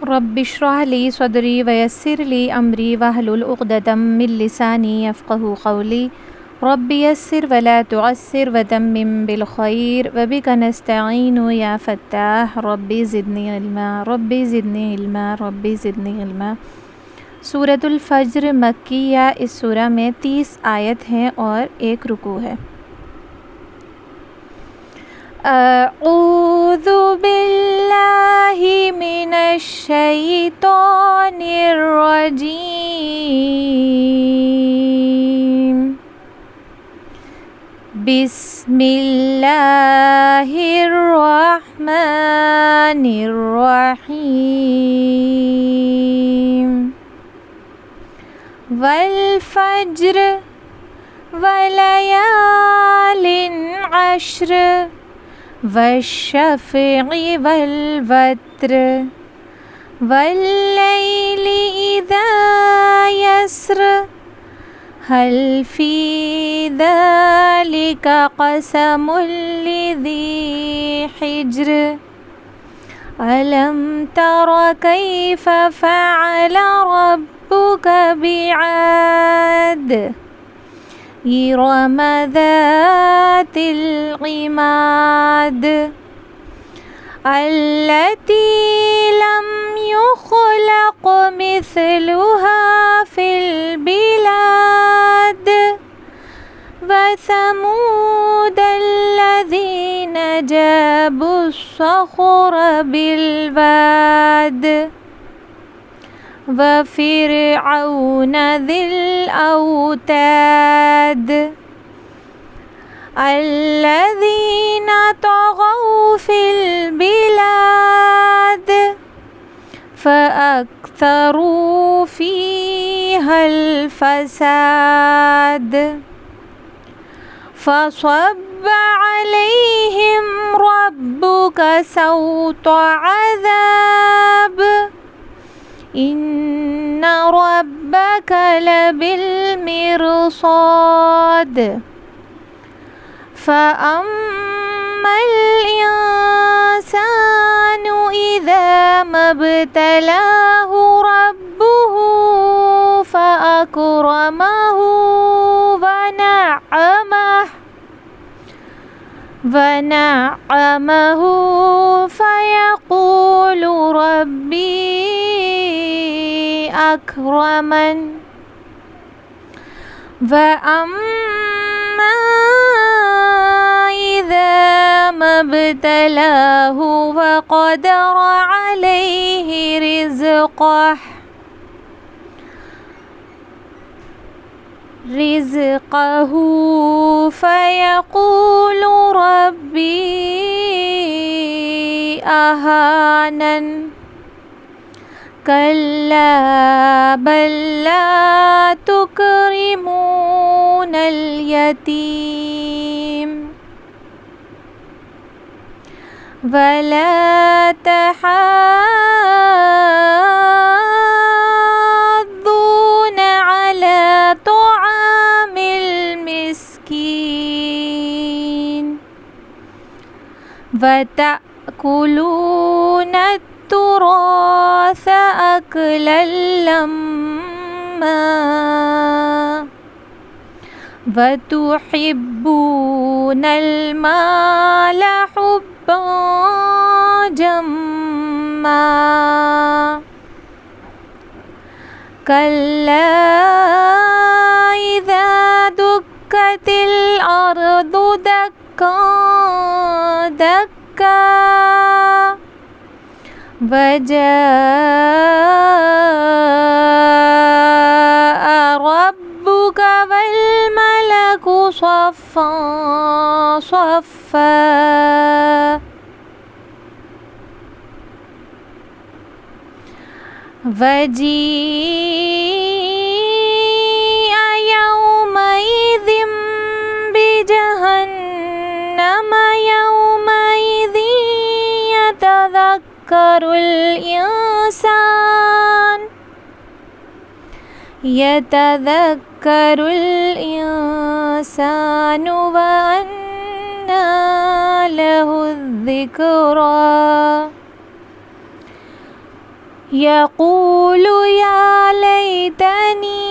رب اشرح لي صدري ويسر لي أمري واحلل عقدة من لساني يفقهوا قولي رب يسر ولا تعسر وتمم بالخير وبك نستعين يا فتاح ربي زدني علما ربي زدني علما ربي زدني علما۔ سورۃ الفجر مکیہ، اس سورہ میں 30 آیت ہیں اور 1 رکوع ہے۔ اعوذ باللہ من الشیطان الرجیم، بسم اللہ الرحمن الرحیم۔ والفجر ولیال عشر والشفع والوتر واللیل اذا یسر هل فی ذلک قسم لذی حجر الم تر کیف فعل ربک بعاد إرم ذات العماد التي لم يخلق مثلها في البلاد وثمود الذين جابوا الصخر بالواد وفرعون ذي الأوتاد الذين طغوا في البلاد فأكثروا فيها الفساد فصب عليهم ربك سوط عذاب إن ربك لبالمرصاد فأما الإنسان إذا ما ابتلاه ربه فأكرمه ونعمه فيقول ربي أكرمن وأما إذا ما ابتلاه وقدر عليه رزقه فيقول ربي أهانن كلا بل لا تكرمون اليتيم ولا تحاضون على طعام المسكين وتأكلون التراث أكلا لما وتحبون المال حبا جما كلا إذا دكت الأرض دكا دكا وجاء ربك والملك صفا صفا وجيء يومئذ بجهنم يومئذ يتذكر الإنسان وأنى له الذكرى یقول یا لیتنی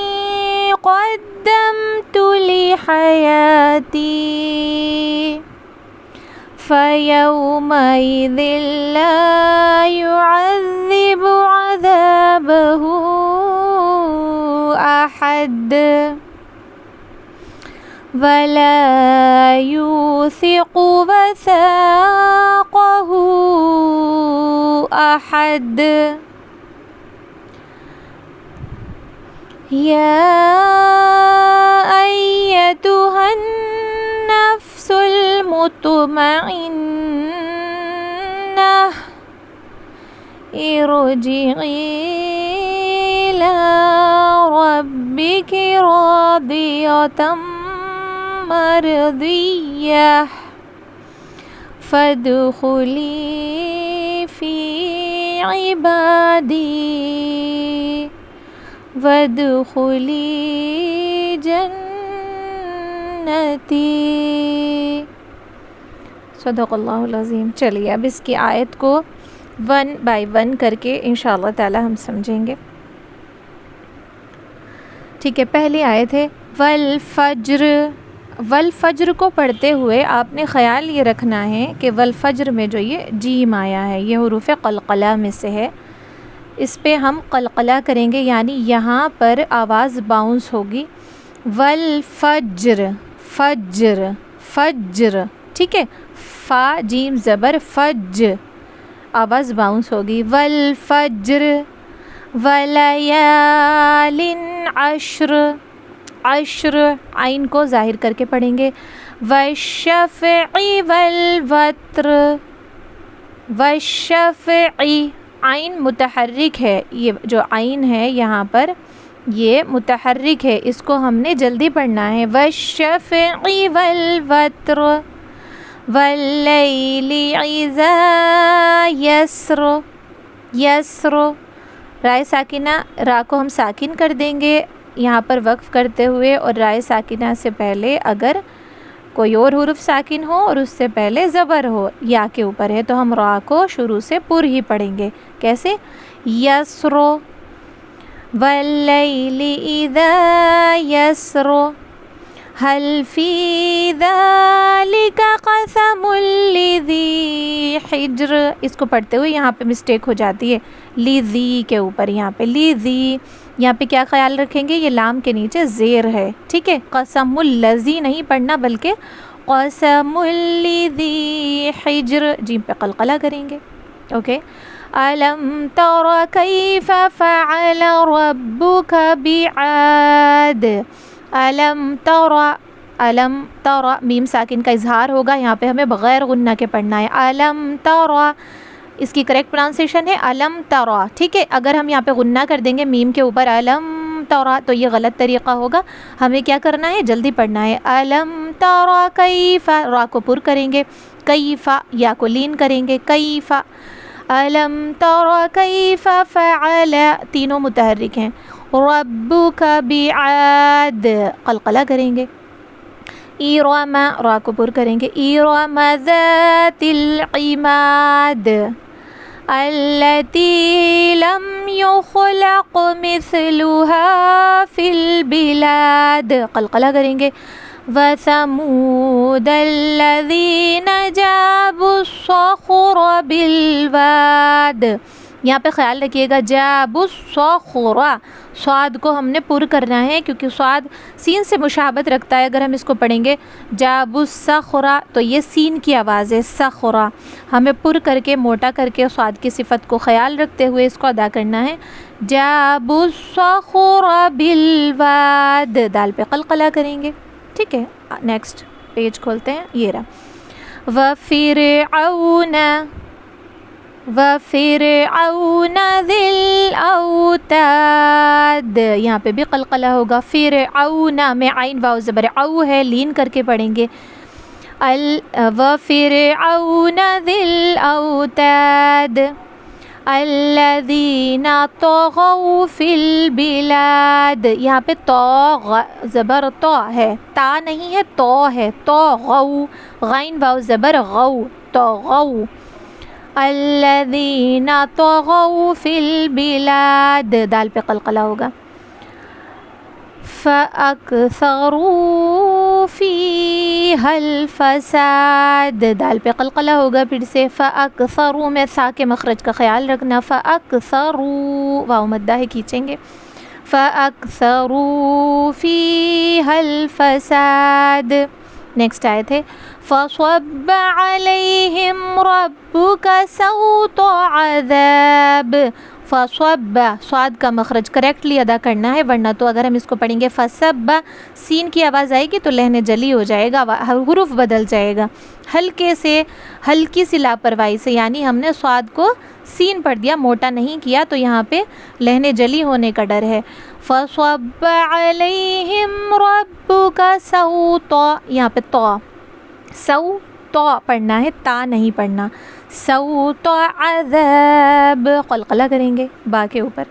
قدمت لحیاتی فَيَوْمَئِذٍ لَا يُعَذِّبُ عَذَابَهُ أَحَدٌ وَلَا يُوثِقُ وَثَاقَهُ أَحَدٌ يَا أَيَّتُهَا النَّفْسُ المطمئنة ارجعي إلى ربك راضية مرضية فادخلي في عبادي وادخلی جنتی۔ صدق اللہ العظیم۔ چلیے اب اس کی آیت کو 1 بائی 1 کر کے انشاءاللہ تعالی ہم سمجھیں گے۔ ٹھیک ہے، پہلی آیت ہے والفجر۔ والفجر کو پڑھتے ہوئے آپ نے خیال یہ رکھنا ہے کہ والفجر میں جو یہ جیم آیا ہے یہ حروف قلقلہ میں سے ہے، اس پہ ہم قلقلہ کریں گے، یعنی یہاں پر آواز باؤنس ہوگی۔ والفجر، فجر، فجر، ٹھیک ہے، فا جیم زبر فج، آواز باؤنس ہوگی۔ والفجر ولیال عشر، عشر عین کو ظاہر کر کے پڑھیں گے۔ والشفع والوتر، والشفع عین متحرک ہے، یہ جو عین ہے یہاں پر یہ متحرک ہے، اس کو ہم نے جلدی پڑھنا ہے۔ والشفع والوتر واللیل اذا یسر، یسر رائے ساکنہ، را کو ہم ساکن کر دیں گے یہاں پر وقف کرتے ہوئے، اور رائے ساکنہ سے پہلے اگر کوئی اور حرف ساکن ہو اور اس سے پہلے زبر ہو یا کے اوپر ہے تو ہم را کو شروع سے پر ہی پڑھیں گے۔ کیسے؟ یسر واللیل اذا یسر هل فی ذالک قسم لذی حجر، اس کو پڑھتے ہوئے یہاں پہ مسٹیک ہو جاتی ہے، لذی کے اوپر یہاں پہ لذی، یہاں پہ کیا خیال رکھیں گے، یہ لام کے نیچے زیر ہے، ٹھیک ہے، قسم الذی نہیں پڑھنا بلکہ قسم الذی حجر، جیم پہ قلقلہ کریں گے۔ اوکے، الم تر کیف فعل ربک بعاد، الم تر، الم تر میم ساکن کا اظہار ہوگا، یہاں پہ ہمیں بغیر غنہ کے پڑھنا ہے۔ الم تر، اس کی کریکٹ پروننسیشن ہے الم ترا، ٹھیک ہے، اگر ہم یہاں پہ غنہ کر دیں گے میم کے اوپر الم ترا تو یہ غلط طریقہ ہوگا، ہمیں کیا کرنا ہے، جلدی پڑھنا ہے۔ الم ترا کیف، را کو پر کریں گے، کیف یا کو لین کریں گے، کیف، الم ترا کیف فعل، تینوں متحرک ہیں، ربک بعاد قلقلہ کریں گے، ارم، را کو پر کریں گے، ارم ذات العماد التي لم يخلق مثلها في البلاد قلقلہ کریں گے، وثمود الذين جابوا الصخر بالواد، یہاں پہ خیال رکھیے گا جابوا الصخر، صاد کو ہم نے پر کرنا ہے کیونکہ صاد سین سے مشابہت رکھتا ہے، اگر ہم اس کو پڑھیں گے جابوا الصخر تو یہ سین کی آواز ہے، صخر ہمیں پر کر کے موٹا کر کے صاد کی صفت کو خیال رکھتے ہوئے اس کو ادا کرنا ہے، جابوا الصخر بالواد، دال پہ قلقلہ کریں گے، ٹھیک ہے۔ نیکسٹ پیج کھولتے ہیں، یہ رہا، وفرعون، وفرعون ذی الاوتاد، یہاں پہ بھی قلقلہ ہوگا، فرعون میں عین واو زبر او ہے، لین کر کے پڑھیں گے، وفرعون ذی الاوتاد الذین طغوا فی البلاد، یہاں پہ طاغ زبر تو ہے، تا نہیں ہے تو ہے، طغوا غین واو زبر غو، طغوا الذین طغوا فی البلاد، دال پہ قلقلہ ہوگا، فَأَكْثَرُوا فِيهَا الْفَسَادَ، دال پہ قلقلہ ہوگا پھر سے، فَأَكْثَرُوا میں سا کے مخرج کا خیال رکھنا، فَأَكْثَرُوا واو مدہ ہے کھینچیں گے، فَأَكْثَرُوا فِيهَا الْفَسَادَ۔ نیکسٹ آیت ہے فَصَبَّ عَلَيْهِمْ رَبُّكَ سَوْطَ عَذَابٍ، فَصَبَّ صاد کا مخرج کریکٹلی ادا کرنا ہے، ورنہ تو اگر ہم اس کو پڑھیں گے فَصَبَّ سین کی آواز آئے گی تو لہن جلی ہو جائے گا، حروف بدل جائے گا، ہلکی سی لاپرواہی سے، یعنی ہم نے صاد کو سین پڑھ دیا، موٹا نہیں کیا، تو یہاں پہ لہن جلی ہونے کا ڈر ہے۔ فَصَبَّ عَلَيْهِمْ رَبُّكَ سَوْطَ، یہاں پہ تو پڑھنا ہے، تا نہیں پڑھنا، سوط عذاب قلقلہ کریں گے با کے اوپر۔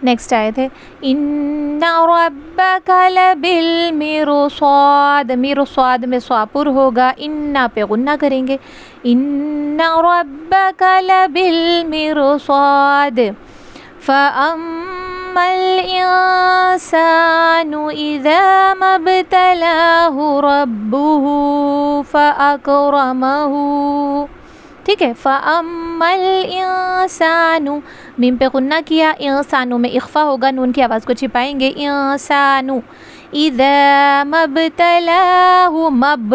نیکسٹ آیت ہے ان ربک لبالمرصاد، مرصاد میں سواپر ہوگا، انا پہ غنہ کریں گے، ان ربک لبالمرصاد، فَأَمَّا الْإِنسَانُ إِذَا مَا ابْتَلَاهُ رَبُّهُ فَأَكْرَمَهُ، ٹھیک ہے، فَأَمَّا الْإِنسَانُ میم پہ غنہ کیا، انسانو میں اخفا ہوگا، نون کی آواز کو چھپائیں گے، انسانو اذا مبتلاہ، مب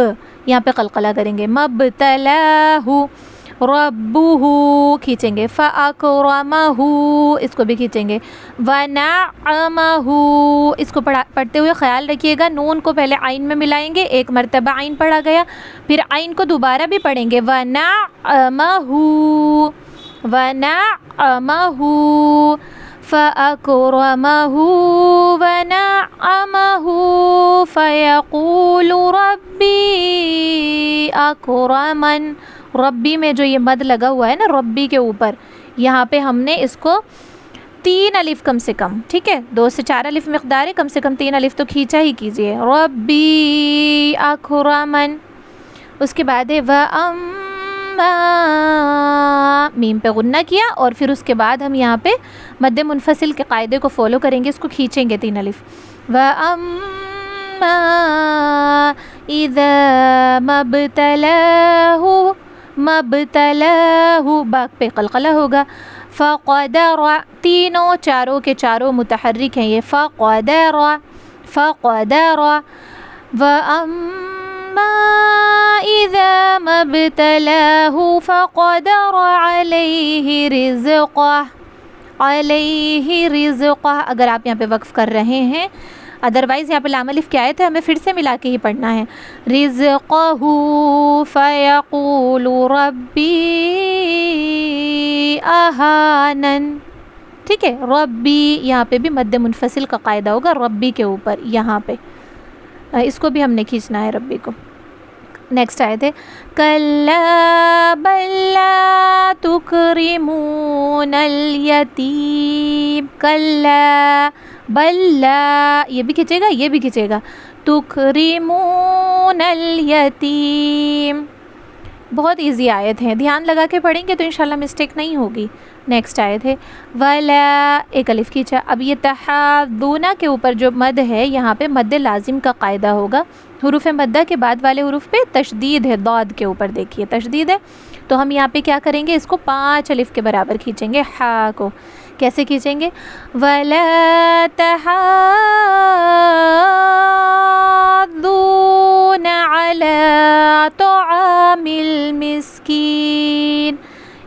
یہاں پہ قلقلہ کریں گے، مبتلاہ ربہ کھینچیں گے، فَأَكْرَمَهُ اس کو بھی کھینچیں گے، وَنَعَّمَهُ اس کو پڑھتے ہوئے خیال رکھیے گا، نون کو پہلے عین میں ملائیں گے، ایک مرتبہ عین پڑھا گیا، پھر عین کو دوبارہ بھی پڑھیں گے، وَنَعَّمَهُ وَنَعَّمَهُ فَأَكْرَمَهُ وَنَعَّمَهُ فَيَقُولُ رَبِّي أَكْرَمَنِ، ربی میں جو یہ مد لگا ہوا ہے نا ربی کے اوپر، یہاں پہ ہم نے اس کو 3 الف کم سے کم، ٹھیک ہے، 2 سے 4 الف مقدار ہے، کم سے کم 3 الف تو کھینچا ہی کیجئے، ربی اکرمن، اس کے بعد ہے وَأَمَّا میم پہ غنہ کیا، اور پھر اس کے بعد ہم یہاں پہ مد منفصل کے قاعدے کو فالو کریں گے، اس کو کھینچیں گے 3 الف، وَأَمَّا إِذَا مَبْتَلَاهُ باق پہ قلقلہ ہوگا، فَقَدَرَ تینوں چاروں کے چاروں متحرک ہیں یہ، فَقَدَرَ وَأَمَّا إِذَا مَبْتَلَاهُ فَقَدَرَ عَلَيْهِ رِزْقَهُ، اگر آپ یہاں پہ وقف کر رہے ہیں، ادروائز یہاں پہ لام الف کی آیت ہے، ہمیں پھر سے ملا کے ہی پڑھنا ہے، رِزْقَهُ فَيَقُولُ رَبِّي أَهَانَنِ، ٹھیک ہے، ربی یہاں پہ بھی مد منفصل کا قاعدہ ہوگا ربی کے اوپر، یہاں پہ اس کو بھی ہم نے کھینچنا ہے ربی کو۔ نیکسٹ آیت ہے کَلَّا بَل لَا تُكْرِمُونَ الْيَتِيمَ، کَلَّا بَل لَا یہ بھی کھینچے گا، یہ بھی کھینچے گا، تُكْرِمُونَ الْيَتِيمَ، بہت ایزی آیت ہے، دھیان لگا کے پڑھیں گے تو انشاءاللہ مسٹیک نہیں ہوگی۔ نیکسٹ آیت ہے وَلَا ایک الف کھینچا، اب یہ تحاضون کے اوپر جو مد ہے یہاں پہ مد لازم کا قاعدہ ہوگا، حروف مدہ کے بعد والے حروف پہ تشدید ہے، ضاد کے اوپر دیکھیے تشدید ہے، تو ہم یہاں پہ کیا کریں گے، اس کو 5 الف کے برابر کھینچیں گے، ہا کو کیسے کھینچیں گے، وَلَا تَحَاضُّونَ عَلَىٰ طَعَامِ الْمِسْكِينِ،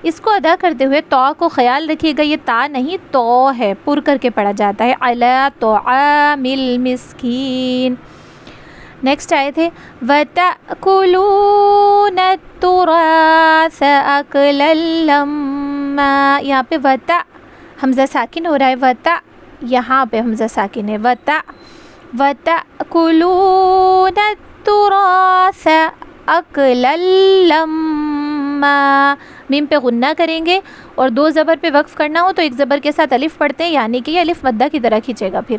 اس کو ادا کرتے ہوئے تو کو خیال رکھیے گا، یہ تا نہیں تو ہے، پر کر کے پڑھا جاتا ہے، عَلَىٰ طَعَامِ الْمِسْكِينِ۔ نیکسٹ آیت ہے وَتَأْكُلُونَ التُّرَاثَ أَكْلًا لَمًّا، یہاں پہ وَتَ حمزہ ساکن ہو رہا ہے، وَتَ یہاں پہ حمزہ ساکن ہے، وَتَأْكُلُونَ التُّرَاثَ أَكْلًا لَمًّا، میم پہ غنہ کریں گے، اور 2 زبر پہ وقف کرنا ہو تو ایک زبر کے ساتھ الف پڑھتے ہیں، یعنی کہ یہ الف مدہ کی طرح کھینچے گا، پھر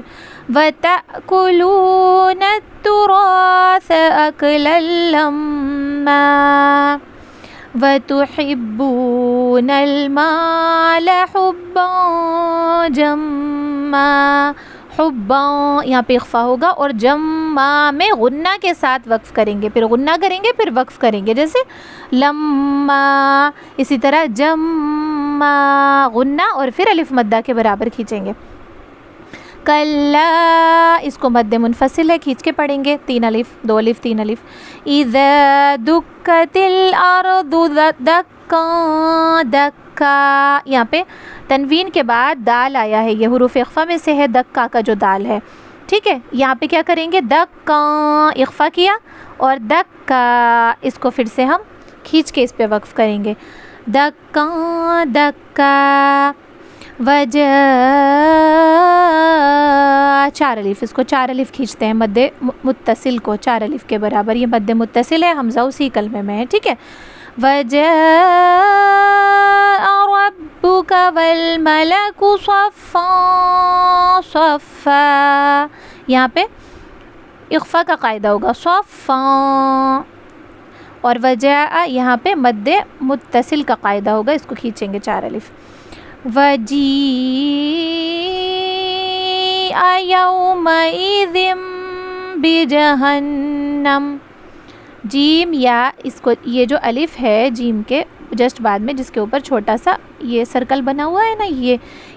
وَتَأْكُلُونَ التُّرَاثَ أَكْلًا لَمًّا وَتُحِبُّونَ الْمَالَ حُبًّا جَمًّا، حُبًّا یہاں پہ اخفا ہوگا اور جمّا میں غنہ کے ساتھ وقف کریں گے، پھر غنہ کریں گے پھر وقف کریں گے، جیسے لما، اسی طرح جمّا غنہ اور پھر الف مدہ کے برابر کھینچیں گے. کلا اس کو مد منفصل ہے، کھینچ کے پڑھیں گے، 3 الف 2 الف 3 الف. اذا دکت الارض دکا، دکا یہاں پہ تنوین کے بعد دال آیا ہے، یہ حروف اخفا میں سے ہے، دکا کا جو دال ہے، ٹھیک ہے. یہاں پہ کیا کریں گے، دکا اخفا کیا اور دکا اس کو پھر سے ہم کھینچ کے اس پہ وقف کریں گے، دکا دکا. وجہ 4 الف، اس کو 4 الف کھینچتے ہیں مد متصل کو 4 الف کے برابر، یہ مد متصل ہے، حمزہ اسی کلمے میں ہے، ٹھیک ہے. وَجَاءَ رَبُّكَ وَالْمَلَكُ صَفًّا صَفًّا، یہاں پہ اخفا کا قاعدہ ہوگا صَفًّا، اور وجاء یہاں پہ مد متصل کا قاعدہ ہوگا، اس کو کھینچیں گے 4 الف. وَجِيءَ يَوْمَئِذٍ بِجَهَنَّمَ، جیم یا اس کو یہ جو الف ہے جیم کے جسٹ بعد میں جس کے اوپر چھوٹا سا یہ سرکل بنا ہوا ہے نا،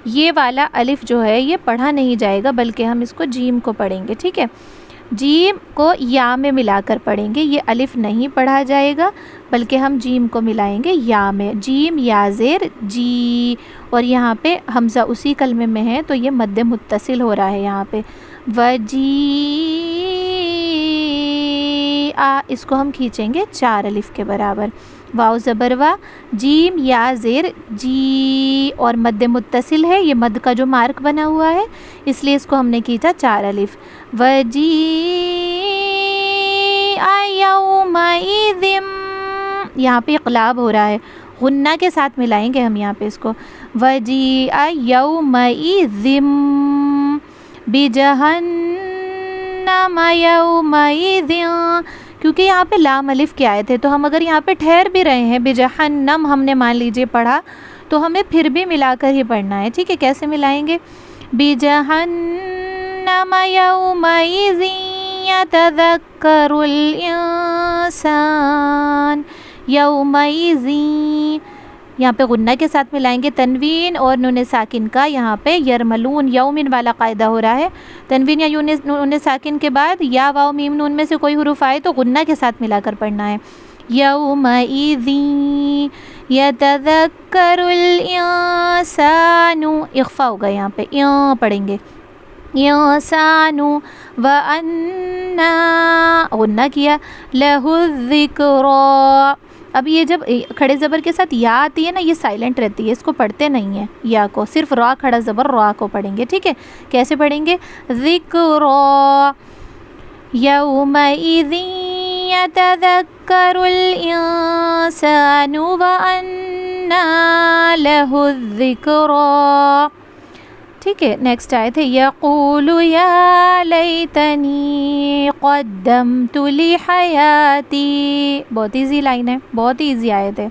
یہ والا الف جو ہے یہ پڑھا نہیں جائے گا بلکہ ہم اس کو جیم کو پڑھیں گے، ٹھیک ہے. جیم کو یا میں ملا کر پڑھیں گے، یہ الف نہیں پڑھا جائے گا بلکہ ہم جیم کو ملائیں گے یا میں، جیم یا زیر جی، اور یہاں پہ حمزہ اسی کلمے میں ہے تو یہ مد متصل ہو رہا ہے یہاں پہ. وجی اس کو ہم کھینچیں گے 4 الف کے برابر، واو زبر وا، جیم یا زیر جی، اور مد متصل ہے، یہ مد کا جو مارک بنا ہوا ہے اس لیے اس کو ہم نے کھینچا 4 الف. وجیء یومئذ، یہاں پہ اقلاب ہو رہا ہے، غنہ کے ساتھ ملائیں گے ہم یہاں پہ اس کو. وجیء یومئذ بجہنم یومئذ، کیونکہ یہاں پہ لام الف کی آیت ہے تو ہم اگر یہاں پہ ٹھہر بھی رہے ہیں بجہنم ہم نے مان لیجئے پڑھا تو ہمیں پھر بھی ملا کر ہی پڑھنا ہے، ٹھیک ہے. کیسے ملائیں گے، بجہنم یومئذ یتذکر الانسان، یومئذ یہاں پہ غنہ کے ساتھ ملائیں گے، تنوین اور نون ساکن کا یہاں پہ یرملون یومن والا قاعدہ ہو رہا ہے، تنوین یا نون ساکن کے بعد یا واو میم نون میں سے کوئی حروف آئے تو غنہ کے ساتھ ملا کر پڑھنا ہے. یومئذ یتذکر الانسان، اخفا ہوگا یہاں پہ، پڑھیں گے انسان، وَأَنَّا غنہ کیا، لَهُ الذِّكْرَى. اب یہ جب کھڑے زبر کے ساتھ یا آتی ہے نا یہ سائلنٹ رہتی ہے، اس کو پڑھتے نہیں ہیں یا کو، صرف را کھڑا زبر را کو پڑھیں گے، ٹھیک ہے. کیسے پڑھیں گے، ذِكْرَى یومئذ یتذکر الانسان وَأَنَّا لَهُ الذِّكْرَى، ٹھیک ہے. نیکسٹ آیت ہے، یقول یا لیتنی قدمت لحیاتی، بہت ایزی لائن ہے، بہت ایزی آیت ہے.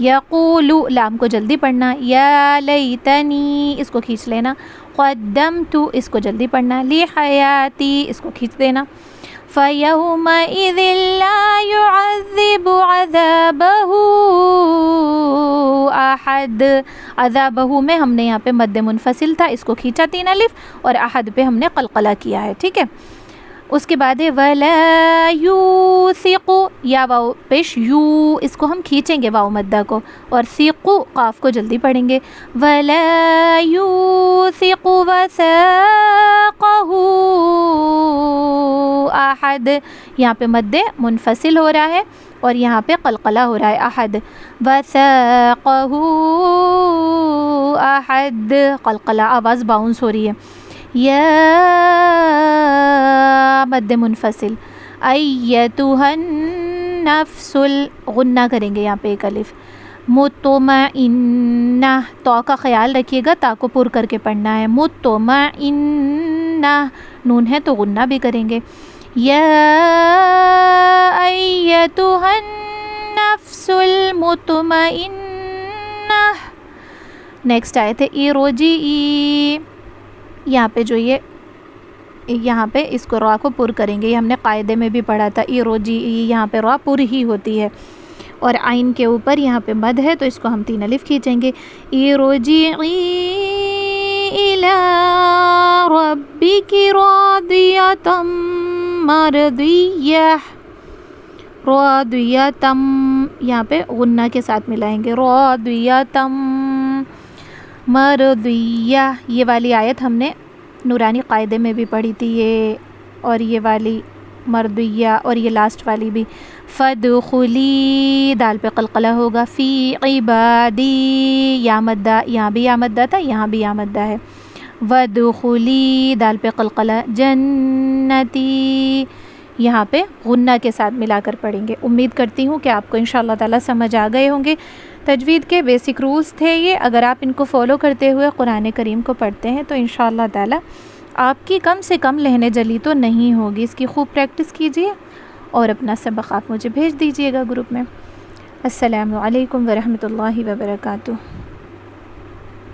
یقول لام کو جلدی پڑھنا، یا لیتنی اس کو کھینچ لینا، قدمت اس کو جلدی پڑھنا، لحیاتی اس کو کھینچ دینا. فَيَوْمَئِذٍ لَا يُعَذِّبُ عَذَابَهُ احد، عذابہ میں ہم نے یہاں پہ مد منفصل تھا، اس کو کھینچا 3 الف، اور احد پہ ہم نے قلقلہ کیا ہے، ٹھیک ہے. اس کے بعد ہے وَلَا يُوثِقُ، یا واو پیش یو، اس کو ہم کھینچیں گے واو مدہ کو، اور ثقو قاف کو جلدی پڑھیں گے، وَلَا يُوثِقُ وَثَاقَهُ احد، یہاں پہ مد منفصل ہو رہا ہے اور یہاں پہ قلقلہ ہو رہا ہے، احد، وَثَاقَهُ احد، قلقلہ آواز باؤنس ہو رہی ہے. یا مد منفصل، ایتھا النفس، غنہ کریں گے یہاں پہ 1 الف، مطمئنہ، تو کا خیال رکھیے گا، تا کو پر کر کے پڑھنا ہے، مطمئنہ، نون ہے تو غنہ بھی کریں گے. یا ایتھا النفس النفس المطمئنہ. نیکسٹ آیت ہے ارجعی. یہاں پہ جو یہاں پہ اس کو را کو پر کریں گے. یہ ہم نے قاعدے میں بھی پڑھا تھا ارجعی، یہاں پہ را پر ہی ہوتی ہے اور عین کے اوپر یہاں پہ مد ہے تو اس کو ہم 3 الف کھینچیں گے. ارجعی الی ربک راضیۃ مرضیہ. راضیۃ یہاں پہ غنہ کے ساتھ ملائیں گے. راضیۃ مرضیہ. یہ والی آیت ہم نے نورانی قاعدے میں بھی پڑھی تھی، یہ اور یہ والی مرضیہ اور یہ لاسٹ والی بھی. فادخلی دال پہ قلقلہ ہوگا. فی عبادی یا مدہ، یہاں بھی یا مدہ تھا، یہاں بھی یا مدہ ہے. وادخلی دال پہ قلقلہ. جنتی یہاں پہ غنہ کے ساتھ ملا کر پڑھیں گے. امید کرتی ہوں کہ آپ کو انشاءاللہ تعالیٰ سمجھ آ گئے ہوں گے. تجوید کے بیسک رولز تھے یہ. اگر آپ ان کو فالو کرتے ہوئے قرآن کریم کو پڑھتے ہیں تو انشاءاللہ تعالیٰ آپ کی کم سے کم لہنے جلی تو نہیں ہوگی. اس کی خوب پریکٹس کیجیے اور اپنا سبق آپ مجھے بھیج دیجیے گا گروپ میں. السلام علیکم ورحمۃ اللہ وبرکاتہ.